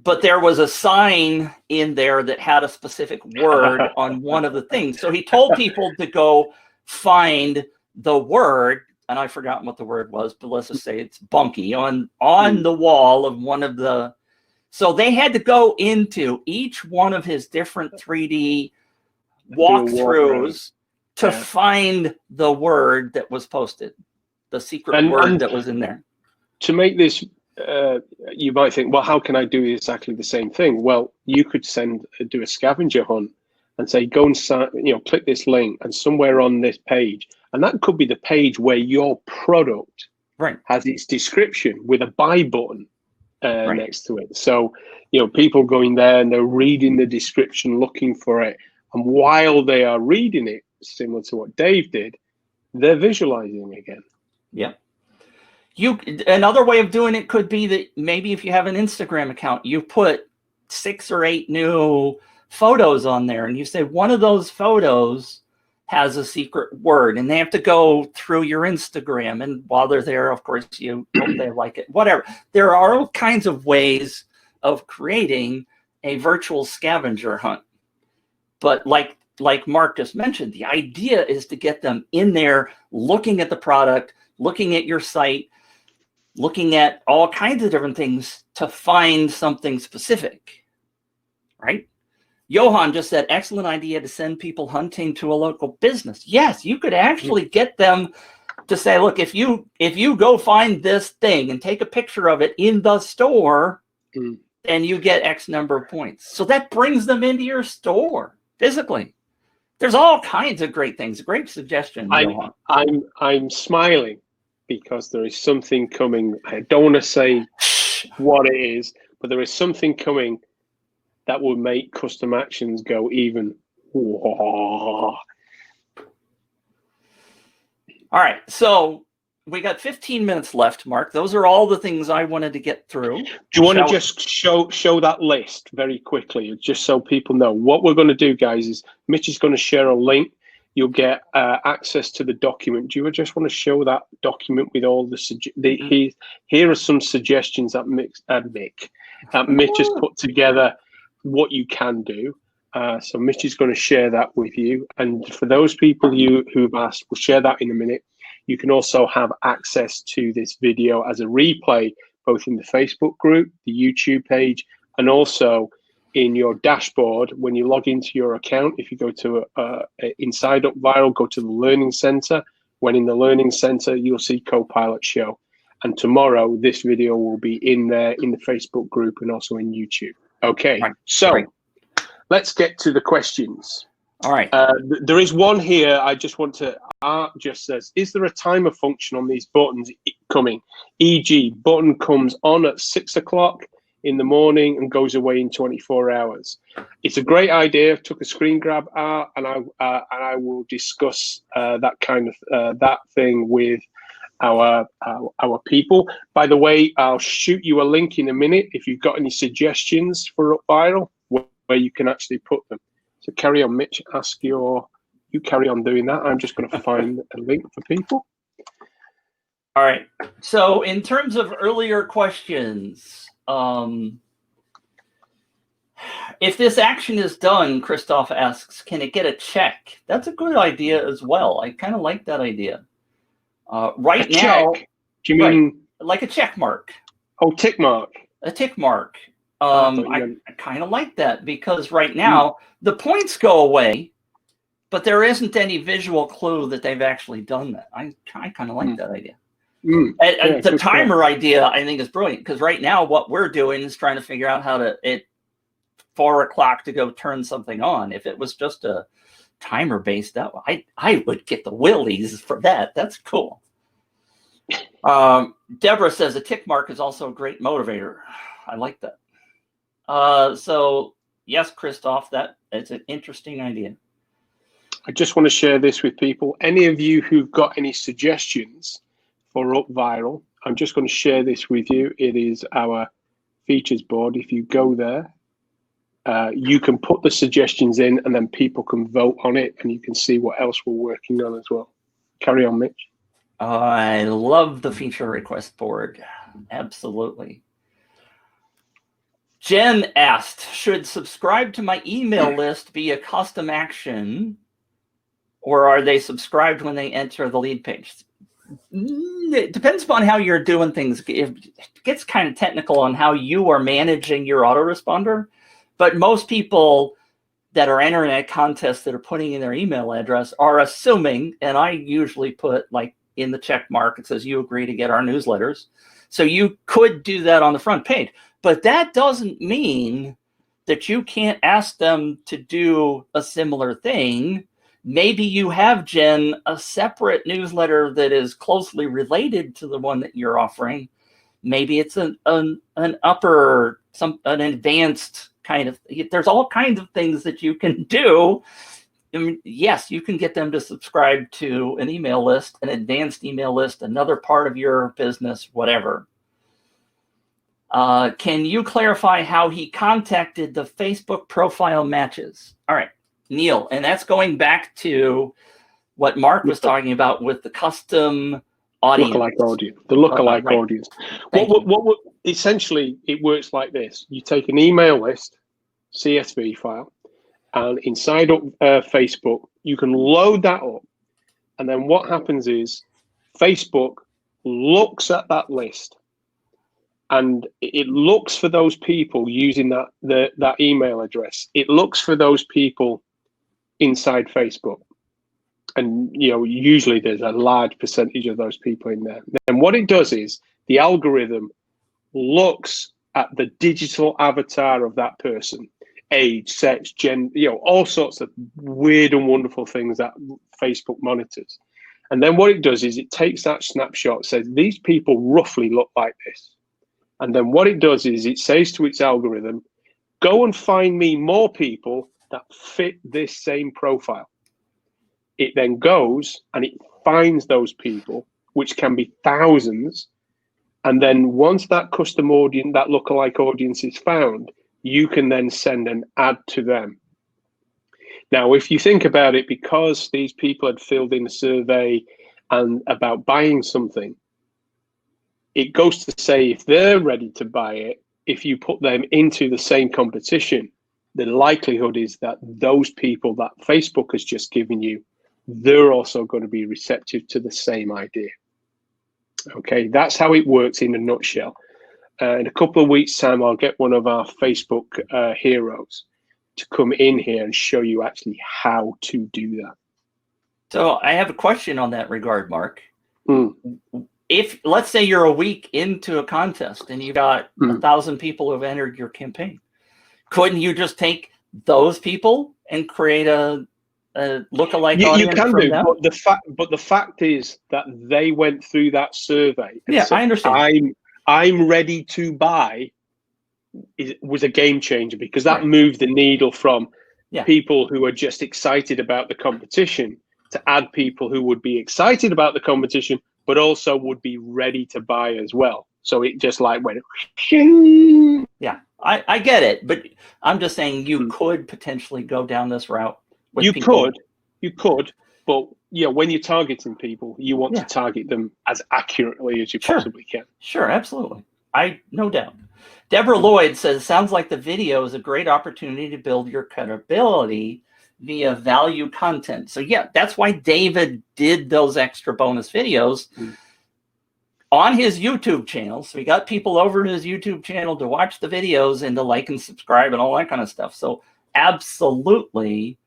But there was a sign in there that had a specific word on one of the things. So he told people to go find the word, and I've forgotten what the word was, but let's just say it's bunkie on the wall of one of the. So they had to go into each one of his different 3D walkthroughs to find the word that was posted, the secret word that was in there. To make this, you might think, well, how can I do exactly the same thing? Well, you could do a scavenger hunt and say, go and click this link, and somewhere on this page, and that could be the page where your product has its description with a buy button next to it. So, people going there and they're reading the description, looking for it. And while they are reading it, similar to what Dave did, they're visualizing again. Yeah. Another way of doing it could be that maybe if you have an Instagram account, you put 6 or 8 new photos on there, and you say one of those photos has a secret word, and they have to go through your Instagram. And while they're there, of course, you hope they like it. Whatever. There are all kinds of ways of creating a virtual scavenger hunt. But like Mark just mentioned, the idea is to get them in there, looking at the product, looking at your site, looking at all kinds of different things to find something specific, right? Johan just said, excellent idea to send people hunting to a local business. Yes, you could actually get them to say, look, if you go find this thing and take a picture of it in the store, and you get X number of points. So that brings them into your store physically. There's all kinds of great things. Great suggestion, Johan. I'm smiling because there is something coming. I don't want to say what it is, but there is something coming that will make custom actions go even. Whoa. All right. So we got 15 minutes left, Mark. Those are all the things I wanted to get through. Do you want to just show that list very quickly, just so people know what we're going to do, guys? Is Mitch is going to share a link. You'll get access to the document. Do you just want to show that document with all the here are some suggestions that Mitch has put together what you can do. So Mitch is going to share that with you. And for those people who've asked, we'll share that in a minute. You can also have access to this video as a replay, both in the Facebook group, the YouTube page, and also in your dashboard when you log into your account. If you go to inside UpViral, go to the Learning Center. When in the Learning Center, you'll see Copilot Show. And tomorrow, this video will be in there in the Facebook group and also in YouTube. Okay, so let's get to the questions. All right. There is one here. I just want to. Art just says, is there a timer function on these buttons coming? E.g., button comes on at 6 o'clock in the morning and goes away in 24 hours. It's a great idea. Took a screen grab, Art, and I will discuss that kind of that thing with our people. By the way, I'll shoot you a link in a minute if you've got any suggestions for UpViral where you can actually put them. So carry on, Mitch. You carry on doing that. I'm just going to find a link for people. All right. So in terms of earlier questions, if this action is done, Christoph asks, can it get a check? That's a good idea as well. I kind of like that idea. Right now, do you mean like a check mark? Oh, tick mark. A tick mark. I kind of like that because right now the points go away, but there isn't any visual clue that they've actually done that. I kind of like that idea. The timer idea I think is brilliant because right now what we're doing is trying to figure out how to 4 o'clock to go turn something on. If it was just a timer based, that I would get the willies for that. That's cool. Deborah says a tick mark is also a great motivator. I like that. So yes, Christoph, it's an interesting idea. I just want to share this with people. Any of you who've got any suggestions for UpViral, I'm just going to share this with you. It is our features board. If you go there, you can put the suggestions in and then people can vote on it and you can see what else we're working on as well. Carry on, Mitch. I love the feature request board. Absolutely. Jen asked, should subscribe to my email list be a custom action, or are they subscribed when they enter the lead page? It depends upon how you're doing things. It gets kind of technical on how you are managing your autoresponder, but most people that are entering a contest that are putting in their email address are assuming, and I usually put like in the check mark, it says you agree to get our newsletters. So you could do that on the front page. But that doesn't mean that you can't ask them to do a similar thing. Maybe you have, Jen, a separate newsletter that is closely related to the one that you're offering. Maybe it's an advanced kind of, there's all kinds of things that you can do. I mean, yes, you can get them to subscribe to an email list, an advanced email list, another part of your business, whatever. Can you clarify how he contacted the Facebook profile matches? All right, Neil, and that's going back to what Mark was talking about with the custom audience. Lookalike audience. The lookalike audience. What essentially, it works like this. You take an email list, CSV file, and inside Facebook, you can load that up. And then what happens is Facebook looks at that list and it looks for those people using that email address. It looks for those people inside Facebook. And usually there's a large percentage of those people in there. And what it does is the algorithm looks at the digital avatar of that person, age, sex, gender, all sorts of weird and wonderful things that Facebook monitors. And then what it does is it takes that snapshot, says these people roughly look like this. And then what it does is it says to its algorithm, go and find me more people that fit this same profile. It then goes and it finds those people which can be thousands. And then once that custom audience, that lookalike audience is found, you can then send an ad to them. Now, if you think about it, because these people had filled in a survey and about buying something, it goes to say if they're ready to buy it, if you put them into the same competition, the likelihood is that those people that Facebook has just given you, they're also going to be receptive to the same idea. Okay, that's how it works in a nutshell. In a couple of weeks' time, I'll get one of our Facebook heroes to come in here and show you actually how to do that. So I have a question on that regard, Mark. If, let's say you're a week into a contest and you got 1,000 people who have entered your campaign, couldn't you just take those people and create a lookalike audience? You can from do, them? but the fact is that they went through that survey. And yeah, I understand. I'm ready to buy. It was a game changer because that Right. moved the needle from people who are just excited about the competition to add people who would be excited about the competition, but also would be ready to buy as well. So it just like went. Yeah, I get it, but I'm just saying you could potentially go down this route. You could, but yeah, when you're targeting people, you want to target them as accurately as you possibly can. Sure, absolutely. No doubt. Deborah Lloyd says, sounds like the video is a great opportunity to build your credibility via value content. So yeah, that's why David did those extra bonus videos on his YouTube channel. So he got people over to his YouTube channel to watch the videos and to like and subscribe and all that kind of stuff. So absolutely,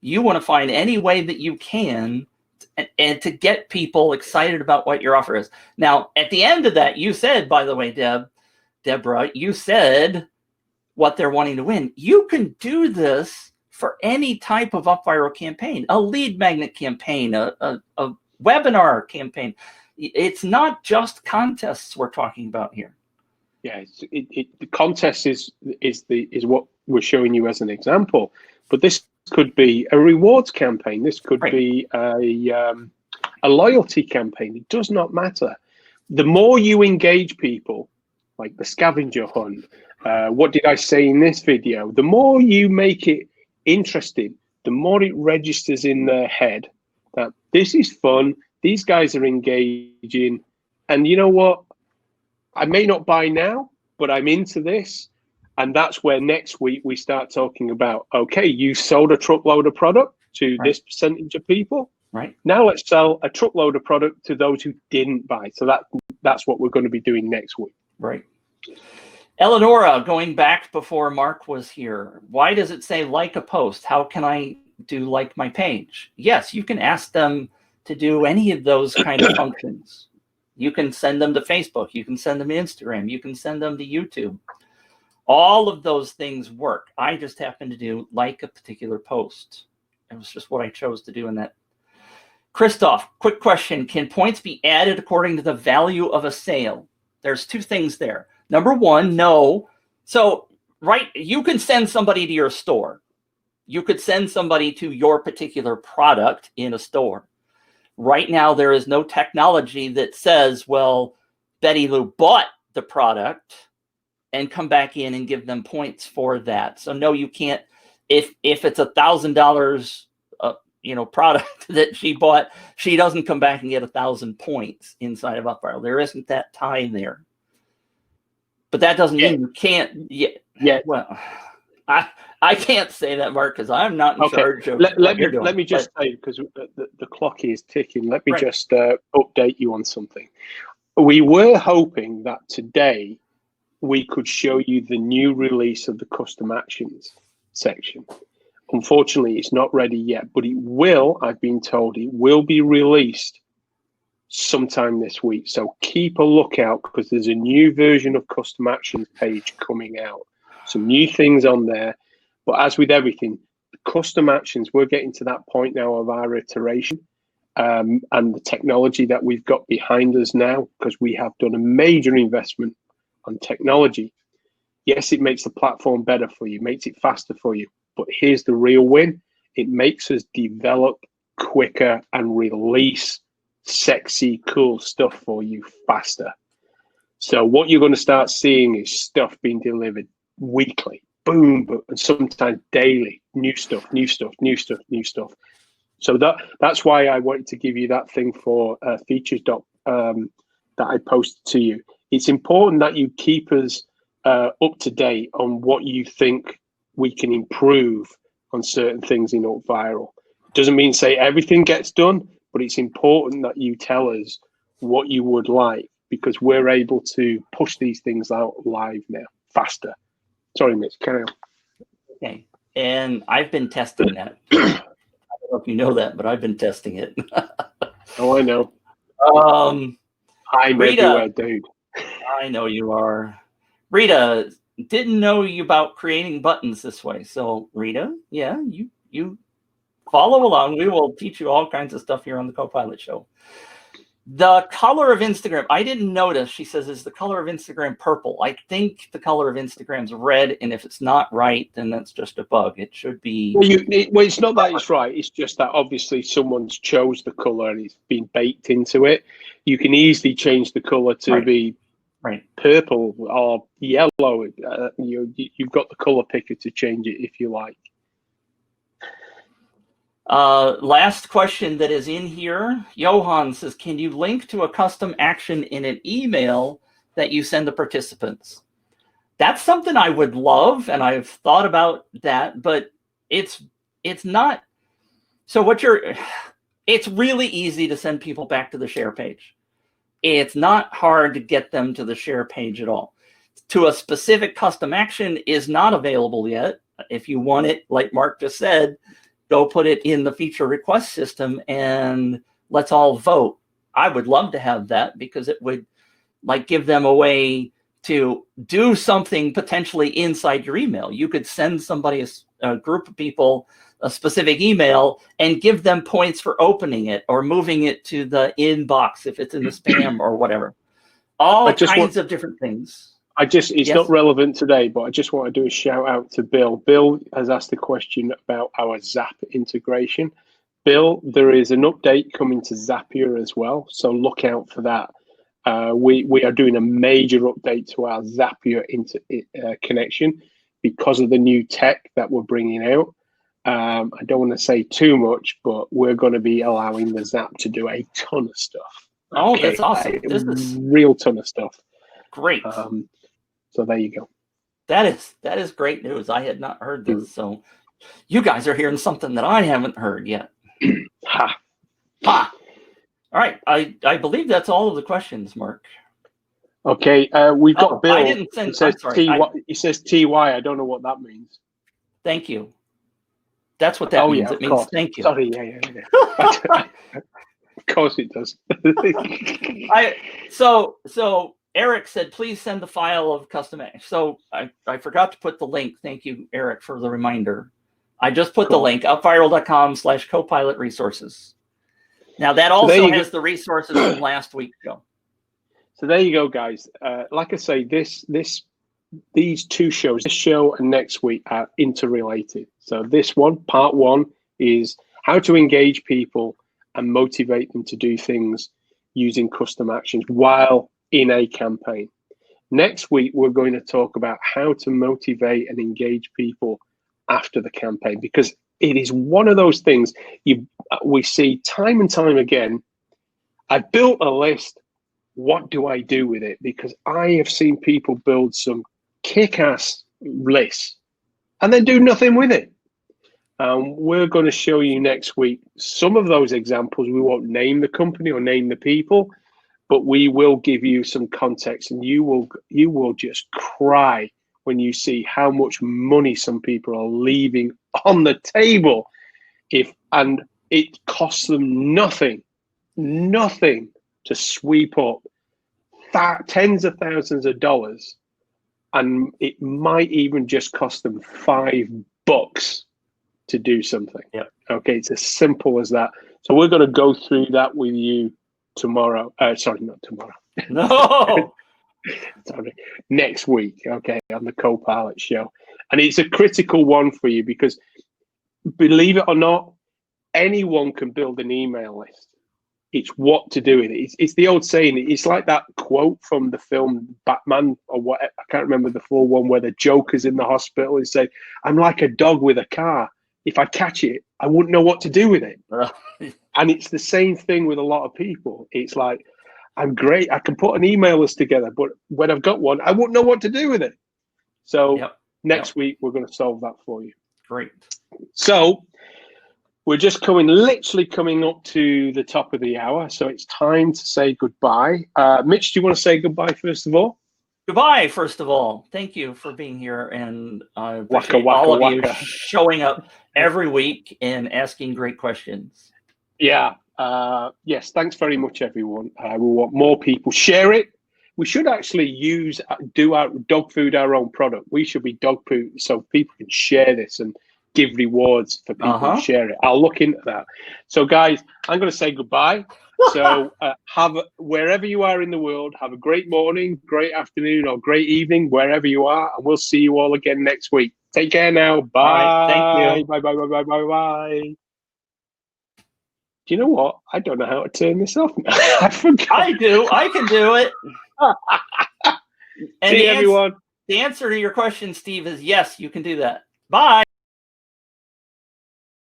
you want to find any way that you can and to get people excited about what your offer is. Now, at the end of that, you said, by the way, Deborah, you said what they're wanting to win. You can do this for any type of UpViral campaign, a lead magnet campaign, a webinar campaign. It's not just contests we're talking about here. Yeah, the contest is what we're showing you as an example, but this could be a rewards campaign. This could be a loyalty campaign. It does not matter. The more you engage people, like the scavenger hunt, what did I say in this video? The more you make it interesting, the more it registers in their head that this is fun. These guys are engaging, and you know what? I may not buy now, but I'm into this. And that's where next week we start talking about, okay, you sold a truckload of product to this percentage of people. Right. Now let's sell a truckload of product to those who didn't buy. So that's what we're going to be doing next week. Right. Eleonora, going back before Mark was here, why does it say like a post? How can I do like my page? Yes, you can ask them to do any of those kind of functions. You can send them to Facebook. You can send them to Instagram. You can send them to YouTube. All of those things work. I just happen to do like a particular post. It was just what I chose to do in that. Christoph, quick question. Can points be added according to the value of a sale? There's two things there. Number one, no. So, you can send somebody to your store. You could send somebody to your particular product in a store. Right now, there is no technology that says, well, Betty Lou bought the product and come back in and give them points for that. So no, you can't. If it's $1,000, product that she bought, she doesn't come back and get 1,000 points inside of UpViral. There isn't that tie there. But that doesn't mean you can't. Yeah. Well, I can't say that, Mark, because I'm not in charge of what you're doing. Let me just say, because the clock is ticking, let me just update you on something. We were hoping that today we could show you the new release of the custom actions section. Unfortunately, it's not ready yet, but it will, I've been told, it will be released sometime this week. So keep a lookout, because there's a new version of custom actions page coming out. Some new things on there. But as with everything, custom actions, we're getting to that point now of our iteration and the technology that we've got behind us now, because we have done a major investment on technology. Yes, it makes the platform better for you, makes it faster for you. But here's the real win. It makes us develop quicker and release sexy, cool stuff for you faster. So what you're going to start seeing is stuff being delivered weekly, boom, and sometimes daily, new stuff. So that's why I wanted to give you that thing for features doc that I posted to you. It's important that you keep us up to date on what you think we can improve on certain things in UpViral. Doesn't mean say everything gets done, but it's important that you tell us what you would like, because we're able to push these things out live now faster. Sorry, Mitch, carry on. Okay, and I've been testing that. I don't know if you know that, but I've been testing it. Oh, I know. I'm Rita, everywhere, dude. I know you are. Rita, didn't know you about creating buttons this way. So Rita, yeah, you follow along. We will teach you all kinds of stuff here on the Copilot Show. The color of Instagram, I didn't notice. She says, is the color of Instagram purple? I think the color of Instagram's red, and if it's not right, then that's just a bug. It should be. Well, it's not that it's right. It's just that obviously someone's chose the color and it's been baked into it. You can easily change the color to be purple or yellow. You've got the color picker to change it if you like. Last question that is in here. Johan says, can you link to a custom action in an email that you send the participants? That's something I would love, and I've thought about that, but it's not. So it's really easy to send people back to the share page. It's not hard to get them to the share page at all. To a specific custom action is not available yet. If you want it, like Mark just said, go put it in the feature request system and let's all vote. I would love to have that, because it would give them a way to do something potentially inside your email. You could send somebody, a group of people, a specific email and give them points for opening it or moving it to the inbox if it's in the spam or whatever. All kinds of different things. It's not relevant today, but I just want to do a shout out to Bill. Bill has asked a question about our Zap integration. Bill, there is an update coming to Zapier as well, so look out for that. We are doing a major update to our Zapier connection because of the new tech that we're bringing out. I don't want to say too much, but we're going to be allowing the Zap to do a ton of stuff. Oh, that's awesome. This is real ton of stuff. Great. So there you go. That is great news. I had not heard this. So you guys are hearing something that I haven't heard yet. Ha. Ha. All right. I believe that's all of the questions, Mark. Okay. We've got Bill. I didn't send. He says TY. I don't know what that means. Thank you. That's what that means. Yeah, it means course. Thank you. Sorry. Yeah. Of course it does. So Eric said, please send the file of custom action. So I forgot to put the link. Thank you, Eric, for the reminder. I just put the link, upviral.com/copilot resources. Now that also has the resources from last week's show. So there you go, guys. Like I say, these two shows, this show and next week, are interrelated. So this one, part one, is how to engage people and motivate them to do things using custom actions while in a campaign. Next week, we're going to talk about how to motivate and engage people after the campaign, because it is one of those things we see time and time again. I built a list. What do I do with it? Because I have seen people build some kick-ass lists and then do nothing with it. We're going to show you next week some of those examples. We won't name the company or name the people, but we will give you some context, and you will just cry when you see how much money some people are leaving on the table and it costs them nothing to sweep up tens of thousands of dollars, and it might even just cost them $5 to do something. Yeah. Okay, it's as simple as that. So we're going to go through that with you tomorrow. Sorry, not tomorrow. No. Sorry, next week. Okay, on the Copilot Show, and it's a critical one for you because, believe it or not, anyone can build an email list. It's what to do with it. It's the old saying. It's like that quote from the film Batman, or what, I can't remember the full one, where the Joker's in the hospital and say, "I'm like a dog with a car. If I catch it, I wouldn't know what to do with it." And it's the same thing with a lot of people. It's like, I'm great. I can put an email list together, but when I've got one, I wouldn't know what to do with it. So next week, we're going to solve that for you. Great. So we're just literally coming up to the top of the hour. So it's time to say goodbye. Mitch, do you want to say goodbye first of all? Goodbye, first of all. Thank you for being here. And I appreciate all of you showing up every week and asking great questions. Yeah. Yes. Thanks very much, everyone. We want more people. Share it. We should actually do our dog food, our own product. We should be dog food, so people can share this and give rewards for people who share it. I'll look into that. So, guys, I'm going to say goodbye. So, wherever you are in the world, have a great morning, great afternoon, or great evening, wherever you are, and we'll see you all again next week. Take care now. Bye. Right, thank you. Bye. Bye. Bye. Bye. Bye. Bye. Do you know what? I don't know how to turn this off now. I forgot. I do. I can do it. And see you, everyone. The answer to your question, Steve, is yes, you can do that. Bye.